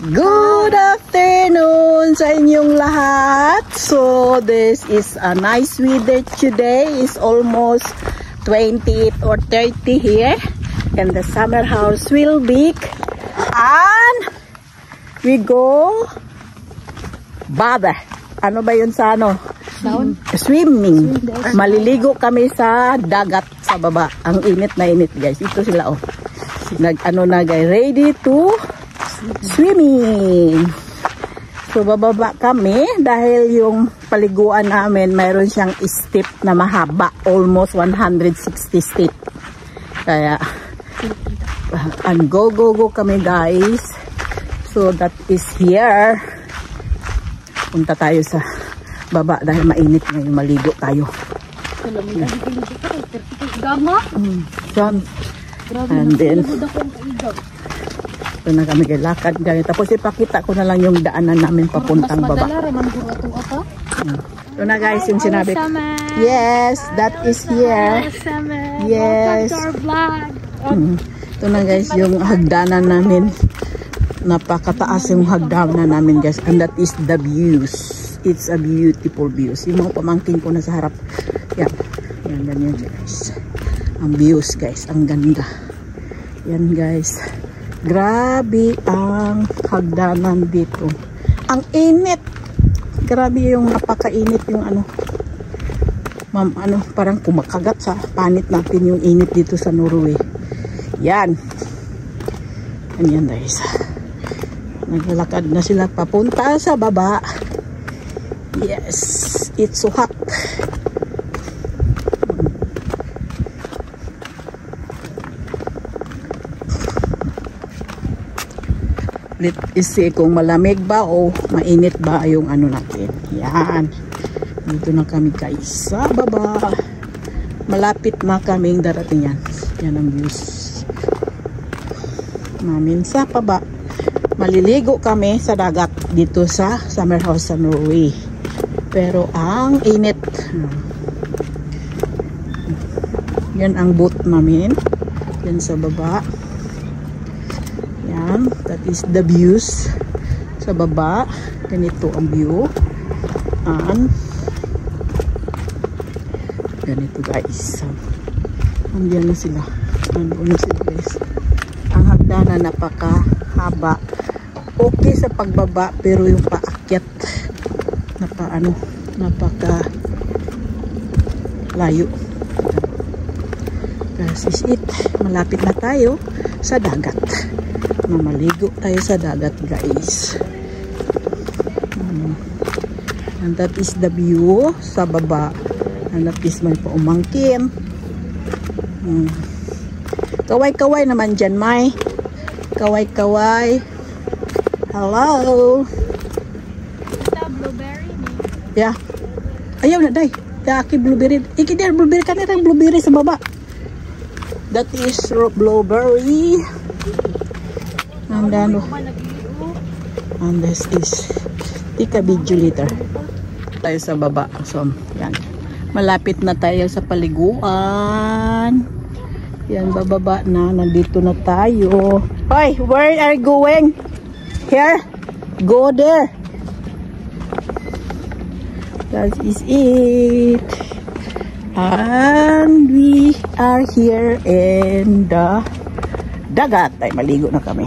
Good afternoon sa inyong lahat. So this is a nice weather today. It's almost 28 or 30 here. And the summer house will be. And we go bada. Ano ba yun sa ano? Swimming. Maliligo kami sa dagat sa baba. Ang init na init guys. Ito sila oh. Nag-ano na guys. Ready to swimming. So bababa kami dahil yung paliguan namin mayroon siyang step na mahaba, almost 160 step. Kaya and go kami guys. So that is here. Punta tayo sa baba dahil mainit ngayon, maligo tayo. And then ito na kami lakad ganyan. Tapos ipakita ko na lang yung daanan namin papuntang baba. Ito na guys yung sinabi. Yes, that is here. Yes. Ito na guys yung hagdanan namin. Napakataas yung hagdanan namin guys. And that is the views. It's a beautiful views. Yung mga pamangkin ko na sa harap. Yan. Yan ganyan guys. Ang views guys. Ang ganda. Yan guys. Grabe ang hagdanan dito. Ang init. Grabe yung napakainit yung ano. Parang kumakagat sa panit natin yung init dito sa Norway. Yan. Ganyan guys. Naglalakad na sila papunta sa baba. Yes. It's so hot. Let us see kung malamig ba o mainit ba yung ano natin. Yan. Dito na kami guys sa baba. Malapit na kaming darating yan. Yan ang views namin sa baba. Maliligo kami sa dagat dito sa summer house sa Norway. Pero ang init. Yan ang boat namin. Yan sa baba. Yan, that is the views sa baba. Ganito ang view. And ganito guys. Andiyan na sila. Andiyan na sila guys. Ang hagdanan napakahaba. Okay sa pagbaba pero yung paakyat napaka layo. This is it. Malapit na tayo sa dagat. Mamaligo tayo sa dagat guys. And that is the view sa baba. And that is may paumangkin. Kaway-kaway naman dyan, May. Kaway-kaway. Hello. Ito blueberry ni. Yeah. Ayaw na, day. Daki blueberry. Ikidir blueberry ka nila blueberry sa baba. That is blueberry. And then, and this is take a video later. Tayo sa baba. So, yan. Malapit na tayo sa paliguan. Yan, bababa na. Nandito na tayo. Hoy, where are you going? Here? Go there. That is it. And we are here in the dagat. Ay, maligo na kami.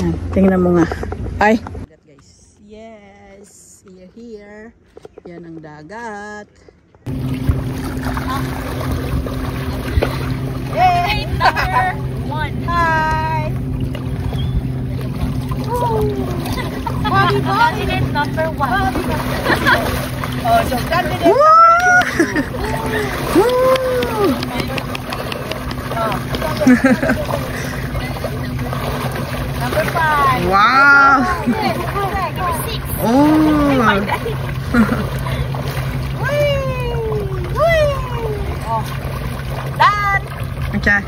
Yan, tingnan mo nga. Ay. Guys. Yes. We are here. Yan ang dagat. Yay! Number 1. Hi. Continent number 1. Oh, so continent. Number 5. Wow. Oh. Done. Okay.